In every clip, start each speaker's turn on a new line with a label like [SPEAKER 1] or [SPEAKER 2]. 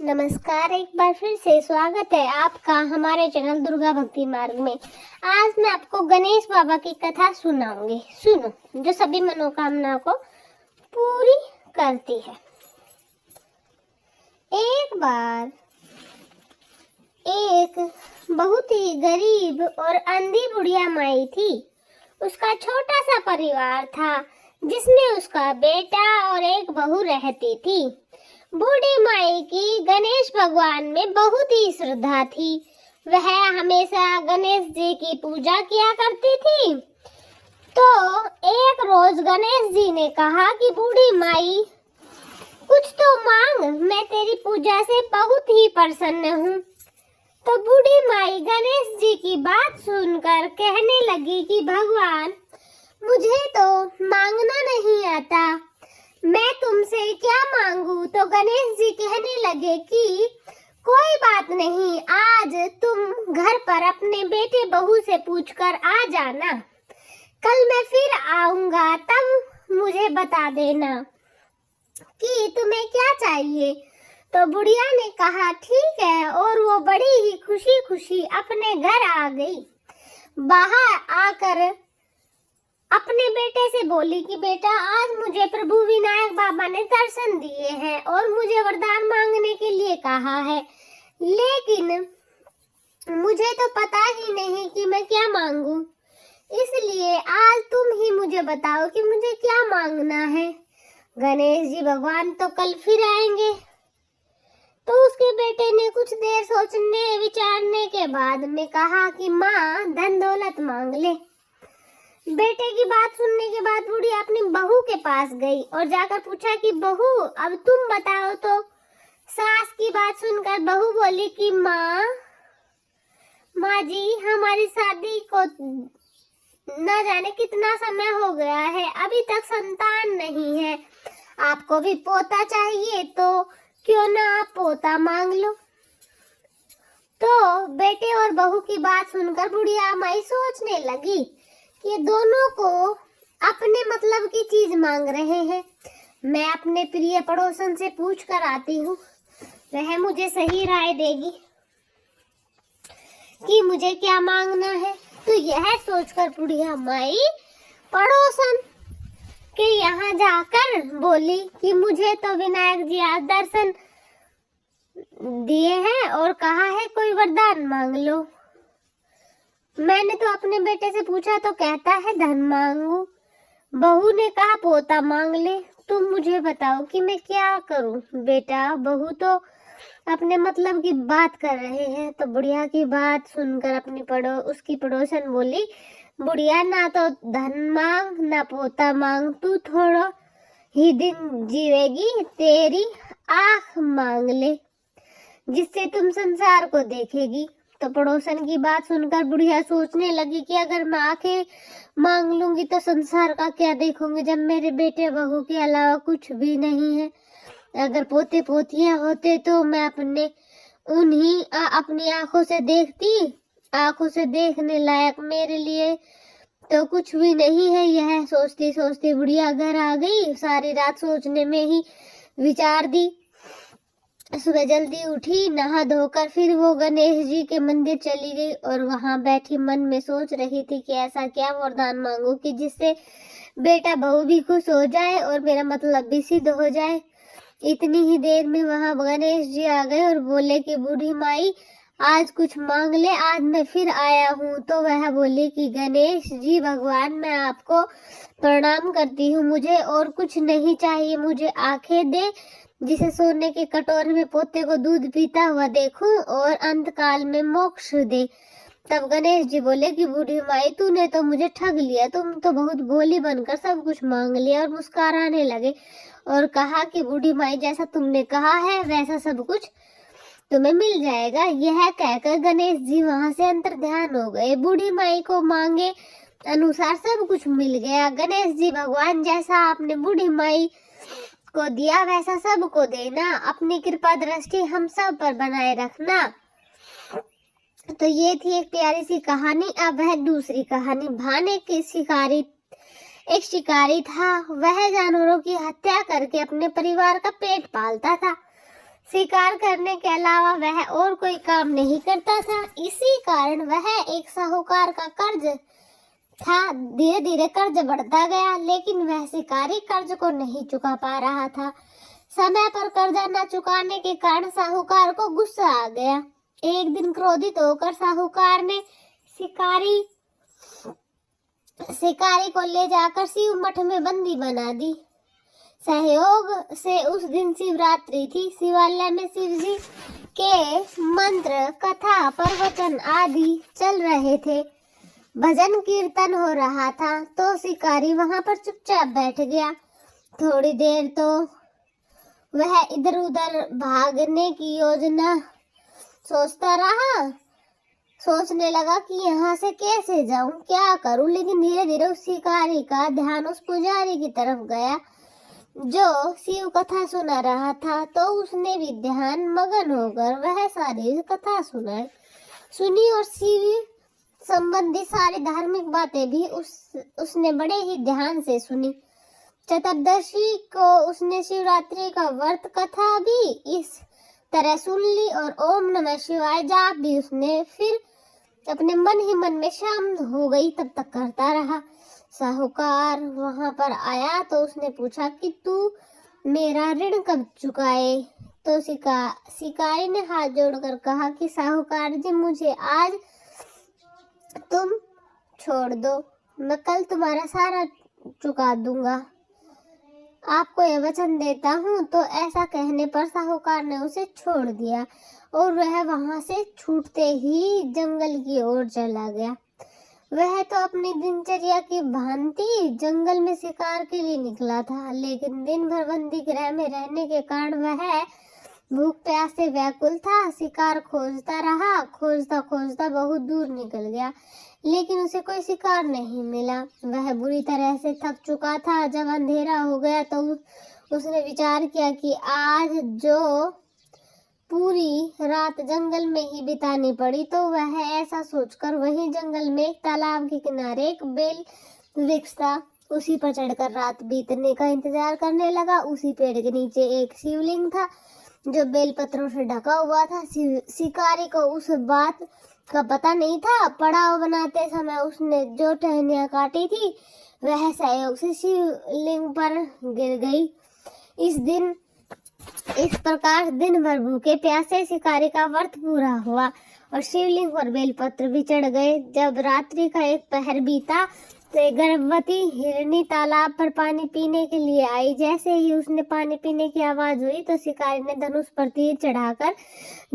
[SPEAKER 1] नमस्कार, एक बार फिर से स्वागत है आपका हमारे चैनल दुर्गा भक्ति मार्ग में। आज मैं आपको गणेश बाबा की कथा सुनाऊंगी। सुनो, जो सभी मनोकामनाओं को पूरी करती है। एक बार एक बहुत ही गरीब और अंधी बुढ़िया माई थी। उसका छोटा सा परिवार था जिसमें उसका बेटा और एक बहू रहती थी। बूढ़ी माई की गणेश भगवान में बहुत ही श्रद्धा थी। वह हमेशा गणेश जी की पूजा किया करती थी। तो एक रोज गणेश जी ने कहा कि बूढ़ी माई, कुछ तो मांग, मैं तेरी पूजा से बहुत ही प्रसन्न हूँ। तो बूढ़ी माई गणेश जी की बात सुनकर कहने लगी कि भगवान, मुझे तो मांगना नहीं आता, मैं तुमसे क्या मांगू। तो गणेश जी कहने लगे कि कोई बात नहीं, आज तुम घर पर अपने बेटे बहू से पूछकर आ जाना। कल मैं फिर आऊंगा, तब मुझे बता देना कि तुम्हें क्या चाहिए। तो बुढ़िया ने कहा ठीक है, और वो बड़ी ही खुशी खुशी अपने घर आ गई। बाहर आकर अपने बेटे से बोली कि बेटा, आज मुझे प्रभु विनायक बाबा ने दर्शन दिए हैं और मुझे वरदान मांगने के लिए कहा है, लेकिन मुझे तो पता ही नहीं कि मैं क्या मांगू। इसलिए आज तुम ही मुझे बताओ कि मुझे क्या मांगना है। गणेश जी भगवान तो कल फिर आएंगे। तो उसके बेटे ने कुछ देर सोचने विचारने के बाद में कहा कि माँ, धन दौलत मांग ले। बेटे की बात सुनने के बाद बूढ़ी अपनी बहू के पास गई और जाकर पूछा कि बहू, अब तुम बताओ। तो सास की बात सुनकर बहू बोली कि माँ जी, हमारी शादी को न जाने कितना समय हो गया है, अभी तक संतान नहीं है। आपको भी पोता चाहिए तो क्यों ना आप पोता मांग लो। तो बेटे और बहू की बात सुनकर बुढ़िया माई सोचने लगी कि दोनों को अपने मतलब की चीज मांग रहे हैं। मैं अपने प्रिय पड़ोसन से पूछ कर आती हूँ, वह मुझे सही राय देगी कि मुझे क्या मांगना है। तो यह सोचकर बुढ़िया माई पड़ोसन के यहाँ जाकर बोली कि मुझे तो विनायक जी आज दर्शन दिए हैं और कहा है कोई वरदान मांग लो। मैंने तो अपने बेटे से पूछा तो कहता है धन मांगू। बहू ने कहा पोता मांग ले। तुम मुझे बताओ कि मैं क्या करूं। बेटा बहू तो अपने मतलब की बात कर रहे हैं। तो बुढ़िया की बात सुनकर अपनी उसकी पड़ोसन बोली, बुढ़िया, ना तो धन मांग ना पोता मांग, तू थोड़ा ही दिन जीवेगी, तेरी आँख मांग ले जिससे तुम संसार को देखेगी। तो पड़ोसन की बात सुनकर बुढ़िया सोचने लगी कि अगर मैं आंखें मांग लूंगी तो संसार का क्या देखूंगी, जब मेरे बेटे बहू के अलावा कुछ भी नहीं है। अगर पोते पोतियां होते तो मैं अपनी आंखों से देखती। आंखों से देखने लायक मेरे लिए तो कुछ भी नहीं है। यह सोचती सोचती बुढ़िया घर आ गई। सारी रात सोचने में ही विचार दी। सुबह जल्दी उठी, नहा धोकर फिर वो गणेश जी के मंदिर चली गई और वहां बैठी मन में सोच रही थी कि ऐसा क्या वरदान मांगू कि जिससे बेटा बहू भी खुश हो जाए और मेरा मतलब भी सिद्ध हो जाए। इतनी ही देर में वहां गणेश जी आ गए और बोले कि बूढ़ी माई, आज कुछ मांग ले, आज मैं फिर आया हूँ। तो वह बोली कि गणेश जी भगवान, मैं आपको प्रणाम करती हूँ, मुझे और कुछ नहीं चाहिए। मुझे आंखें दे जिसे सोने के कटोरे में पोते को दूध पीता हुआ देखूं और अंत काल में मोक्ष दे। तब गणेश जी बोले कि बूढ़ी माई, तूने तो मुझे ठग लिया। तुम तो बहुत भोली बनकर सब कुछ मांग लिया। और मुस्कुराने लगे और कहा कि बूढ़ी माई, जैसा तुमने कहा है वैसा सब कुछ तुम्हें मिल जाएगा। यह कहकर गणेश जी वहां से अंतर्ध्यान हो गए। बूढ़ी माई को मांगे अनुसार सब कुछ मिल गया। गणेश जी भगवान, जैसा आपने बूढ़ी माई को दिया वैसा सबको देना, अपनी कृपा दृष्टि हम सब पर बनाए रखना। तो ये थी एक प्यारी सी कहानी। अब है दूसरी कहानी। भान एक शिकारी था। वह जानवरों की हत्या करके अपने परिवार का पेट पालता था। शिकार करने के अलावा वह और कोई काम नहीं करता था। इसी कारण वह एक साहूकार का कर्ज था। धीरे धीरे कर्ज बढ़ता गया, लेकिन वह शिकारी कर्ज को नहीं चुका पा रहा था। समय पर कर्जा न चुकाने के कारण साहूकार को गुस्सा आ गया। एक दिन क्रोधित होकर साहूकार ने शिकारी को ले जाकर शिव मठ में बंदी बना दी। सहयोग से उस दिन शिवरात्रि थी। शिवालय में शिव जी के मंत्र, कथा, प्रवचन आदि चल रहे थे। भजन कीर्तन हो रहा था तो शिकारी वहां पर चुपचाप बैठ गया। थोड़ी देर तो वह इधर उधर भागने की योजना सोचता रहा। सोचने लगा कि यहाँ से कैसे जाऊं, क्या करूं। लेकिन धीरे धीरे उस शिकारी का ध्यान उस पुजारी की तरफ गया जो शिव कथा सुना रहा था। तो उसने भी ध्यान मगन होकर वह सारी कथा सुनी और शिव संबंधी सारी धार्मिक बातें भी उसने बड़े ही ध्यान से सुनी। चतुर्दशी को उसने शिवरात्रि का व्रत कथा भी इस तरह सुन ली और ओम नमः शिवाय जाप भी उसने फिर अपने मन ही मन में शाम हो गई तब तक करता रहा। साहूकार वहां पर आया तो उसने पूछा कि तू मेरा ऋण कब चुकाए। तो शिकारी ने हाथ जोड़कर कहा कि साहूकार जी, मुझे आज तुम छोड़ दो, मैं कल तुम्हारा सारा चुका दूंगा, आपको यह वचन देता हूँ। तो ऐसा कहने पर साहूकार ने उसे छोड़ दिया और वह वहां से छूटते ही जंगल की ओर चला गया। वह तो अपनी दिनचर्या की भांति जंगल में शिकार के लिए निकला था, लेकिन दिन भर बंदी गृह में रहने के कारण वह भूख प्यास से व्याकुल था। शिकार खोजता रहा, खोजता खोजता बहुत दूर निकल गया, लेकिन उसे कोई शिकार नहीं मिला। वह बुरी तरह से थक चुका था। जब अंधेरा हो गया तो उसने विचार किया कि आज जो पूरी रात जंगल में ही बितानी पड़ी, तो वह ऐसा सोचकर वहीं जंगल में एक तालाब के किनारे एक बेल वृक्ष था, उसी पर चढ़कर रात बीतने का इंतजार करने लगा। उसी पेड़ के नीचे एक शिवलिंग था जो बेलपत्रों से ढका हुआ था। शिकारी को उस बात का पता नहीं था। पड़ाव बनाते समय उसने जो टहनियां काटी थी वह सहयोग से शिवलिंग पर गिर गई। इस प्रकार दिन भर भूखे प्यासे शिकारी का व्रत पूरा हुआ और शिवलिंग पर बेलपत्र भी चढ़ गए। जब रात्रि का एक पहर बीता तो एक गर्भवती हिरनी तालाब पर पानी पीने के लिए आई। जैसे ही उसने पानी पीने की आवाज हुई तो शिकारी ने धनुष पर तीर चढ़ाकर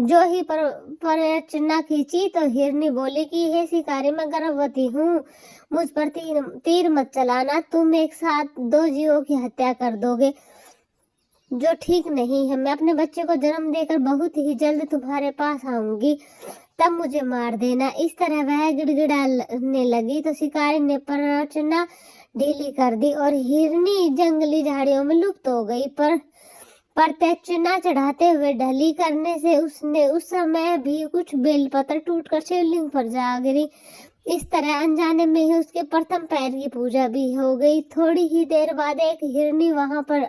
[SPEAKER 1] जो ही प्रचना खींची तो हिरनी बोली कि हे शिकारी, मैं गर्भवती हूँ, मुझ पर तीर मत चलाना, तुम एक साथ दो जीवों की हत्या कर दोगे, जो ठीक नहीं है। मैं अपने बच्चे को जन्म देकर बहुत ही जल्द तुम्हारे पास आऊंगी, तब मुझे मार देना। इस तरह वह गिड़गिड़ाने लगी तो शिकारी ने प्ररचना ढीली कर दी और हिरनी जंगली झाड़ियों में लुप्त हो गई। पर प्रत्यचना चढ़ाते हुए ढली करने से उसने उस समय भी कुछ बेलपत्र टूटकर शिवलिंग पर जा गिरी। इस तरह अनजाने में ही उसके प्रथम पैर की पूजा भी हो गई। थोड़ी ही देर बाद एक हिरनी वहां पर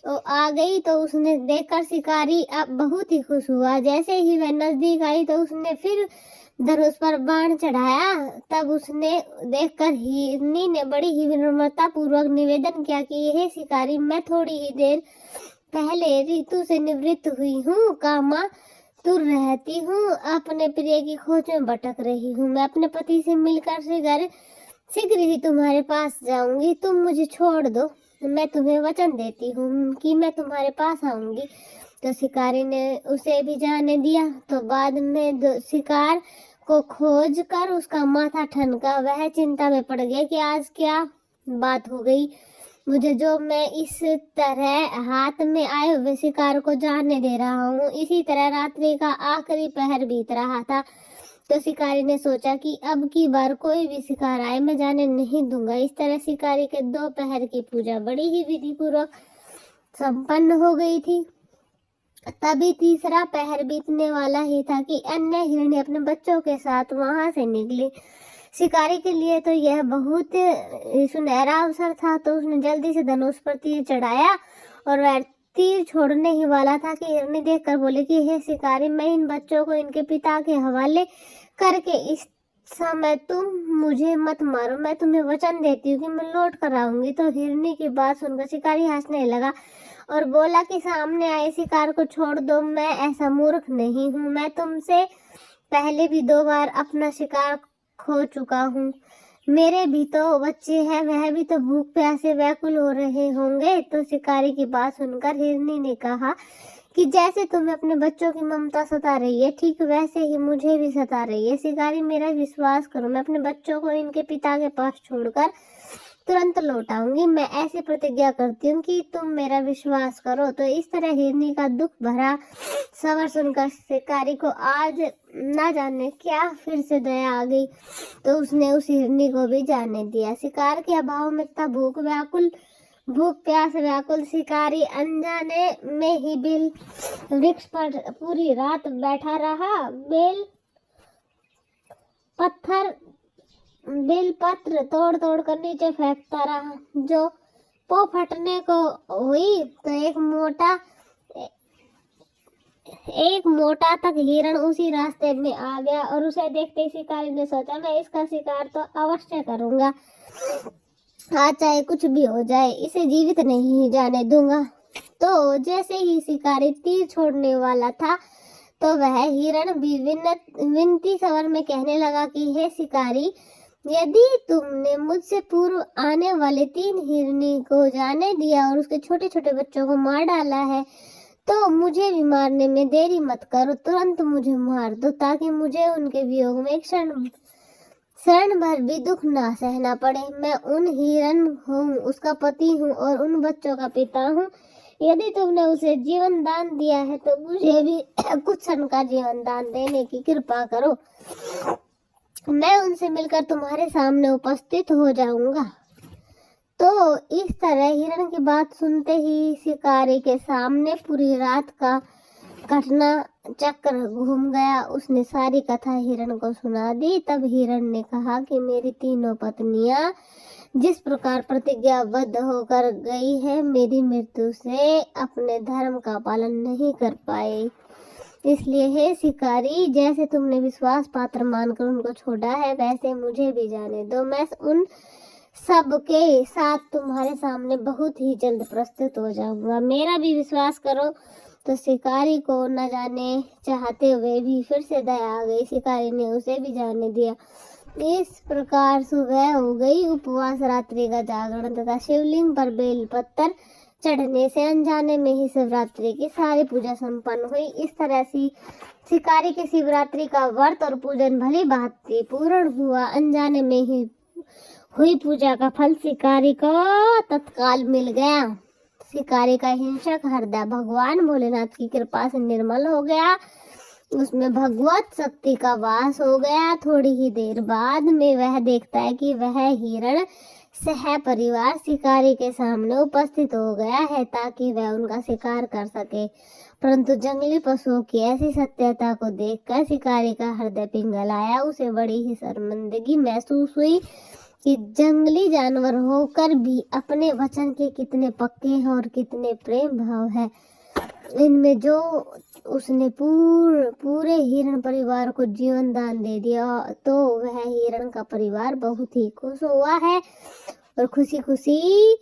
[SPEAKER 1] आ गई तो उसने देखकर शिकारी अब बहुत ही खुश हुआ। जैसे ही वह नजदीक आई तो उसने फिर धनुष पर बाण चढ़ाया। तब उसने देखकर हिरनी ने बड़ी ही विनम्रता पूर्वक निवेदन किया कि यह शिकारी, मैं थोड़ी ही देर पहले ऋतु से निवृत्त हुई हूँ, कामातुर रहती हूँ, अपने प्रिय की खोज में भटक रही हूँ। मैं अपने पति से मिलकर शीघ्र ही तुम्हारे पास जाऊंगी, तुम मुझे छोड़ दो, मैं तुम्हें वचन देती हूँ कि मैं तुम्हारे पास आऊंगी। तो शिकारी ने उसे भी जाने दिया। तो बाद में शिकार को खोज कर उसका माथा ठनका। वह चिंता में पड़ गया कि आज क्या बात हो गई मुझे, जो मैं इस तरह हाथ में आए हुए शिकार को जाने दे रहा हूँ। इसी तरह रात्रि का आखिरी पहर बीत रहा था तो शिकारी ने सोचा कि अब की बार कोई भी शिकार आए मैं जाने नहीं दूंगा। इस तरह शिकारी के 2 पहर की पूजा बड़ी ही विधि पूर्वक संपन्न हो गई थी। तभी तीसरा पहर बीतने वाला ही था कि अन्य हिरणी अपने बच्चों के साथ वहां से निकली। शिकारी के लिए तो यह बहुत सुनहरा अवसर था, तो उसने जल्दी से धनुष पर तीर चढ़ाया और वह तीर छोड़ने ही वाला था कि हिरनी देखकर बोले कि हे शिकारी, मैं इन बच्चों को इनके पिता के हवाले करके इस समय तुम मुझे मत मारो, मैं तुम्हें वचन देती हूँ कि मैं लौट कर आऊंगी। तो हिरनी की बात सुनकर शिकारी हंसने लगा और बोला कि सामने आए शिकार को छोड़ दो, मैं ऐसा मूर्ख नहीं हूँ, मैं तुमसे पहले भी 2 बार अपना शिकार खो चुका हूँ। मेरे भी तो बच्चे हैं, वह भी तो भूख प्यासे व्याकुल हो रहे होंगे। तो शिकारी की बात सुनकर हिरनी ने कहा कि जैसे तुम्हें अपने बच्चों की ममता सता रही है, ठीक वैसे ही मुझे भी सता रही है। शिकारी, मेरा विश्वास करो, मैं अपने बच्चों को इनके पिता के पास छोड़कर तुरंत लौट आऊंगी। मैं ऐसी प्रतिज्ञा करती हूँ कि तुम मेरा विश्वास करो। तो इस तरह हिरनी का दुख भरा सबर सुनकर शिकारी को आज ना जाने क्या फिर से दया आ गई, तो उसने उस हिरनी को भी जाने दिया। शिकार के अभाव में तथा भूख प्यास व्याकुल शिकारी अनजाने में ही बेल वृक्ष पर पूरी रात बैठा रहा। बेल पत्र तोड़ तोड़ कर नीचे फेंकता रहा। जो पो फटने को हुई तो एक मोटा तक हिरण उसी रास्ते में आ गया और उसे देखते ही शिकारी ने सोचा, मैं इसका शिकार तो अवश्य करूंगा, आज चाहे कुछ भी हो जाए, इसे जीवित नहीं जाने दूंगा। तो जैसे ही शिकारी तीर छोड़ने वाला था तो वह हिरण भी विनती स्वर में कहने लगा कि हे शिकारी, यदि तुमने मुझसे पूर्व आने वाले 3 हिरनी को जाने दिया और उसके छोटे छोटे बच्चों को मार डाला है, तो मुझे भी मारने में देरी मत करो, तुरंत मुझे मार दो, ताकि मुझे उनके वियोग में एक क्षण भर भी दुख ना सहना पड़े। मैं उन हिरन हूँ, उसका पति हूँ और उन बच्चों का पिता हूँ। यदि तुमने उसे जीवन दान दिया है तो मुझे भी कुछ क्षण का जीवन दान देने की कृपा करो, मैं उनसे मिलकर तुम्हारे सामने उपस्थित हो जाऊंगा। तो इस तरह हिरण की बात सुनते ही शिकारी के सामने पूरी रात का घटना चक्र घूम गया। उसने सारी कथा हिरण को सुना दी। तब हिरण ने कहा कि मेरी 3 पत्नियां जिस प्रकार प्रतिज्ञाबद्ध होकर गई है, मेरी मृत्यु से अपने धर्म का पालन नहीं कर पाए, इसलिए हे शिकारी, जैसे तुमने विश्वास पात्र मानकर उनको छोड़ा है, वैसे मुझे भी जाने दो। मैं उन सब के साथ तुम्हारे सामने बहुत ही जल्द प्रस्तुत हो जाऊंगा, मेरा भी विश्वास करो। तो शिकारी को न जाने चाहते हुए भी फिर से दया आ गई। शिकारी ने उसे भी जाने दिया। इस प्रकार सुबह हो गई। उपवास, रात्रि का जागरण तथा शिवलिंग पर बेल पत्थर चढ़ने से अनजाने में ही शिवरात्रि की सारी पूजा संपन्न हुई। इस तरह से शिकारी की शिवरात्रि का व्रत और पूजन भली भांति पूर्ण हुआ। अनजाने में ही हुई पूजा का फल शिकारी को तत्काल मिल गया। शिकारी का हिंसक हृदय भगवान भोलेनाथ की कृपा से निर्मल हो गया, उसमें भगवत शक्ति का वास हो गया। थोड़ी ही देर बाद में वह देखता है कि वह हिरण सह परिवार शिकारी के सामने उपस्थित हो गया है ताकि वह उनका शिकार कर सके। परंतु जंगली पशुओं की ऐसी सत्यता को देखकर शिकारी का हृदय पिघलाया। उसे बड़ी ही शर्मिंदगी महसूस हुई कि जंगली जानवर होकर भी अपने वचन के कितने पक्के हैं और कितने प्रेम भाव है इनमें, जो उसने पूरे हिरण परिवार को जीवन दान दे दिया। तो वह हिरण का परिवार बहुत ही खुश हुआ है और खुशी खुशी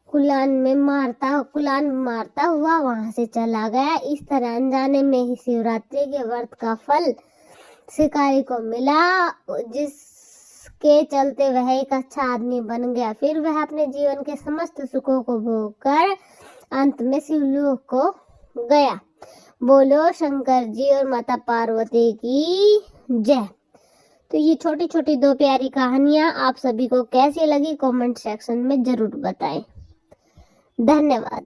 [SPEAKER 1] कुलान मारता हुआ वहां से चला गया। इस तरह अनजाने में ही शिवरात्रि के व्रत का फल शिकारी को मिला, जिसके चलते वह एक अच्छा आदमी बन गया। फिर वह अपने जीवन के समस्त सुखों को भोग कर अंत में शिवलोक को गया। बोलो शंकर जी और माता पार्वती की जय। तो ये छोटी छोटी 2 प्यारी कहानियां आप सभी को कैसी लगी कमेंट सेक्शन में जरूर बताएं। धन्यवाद।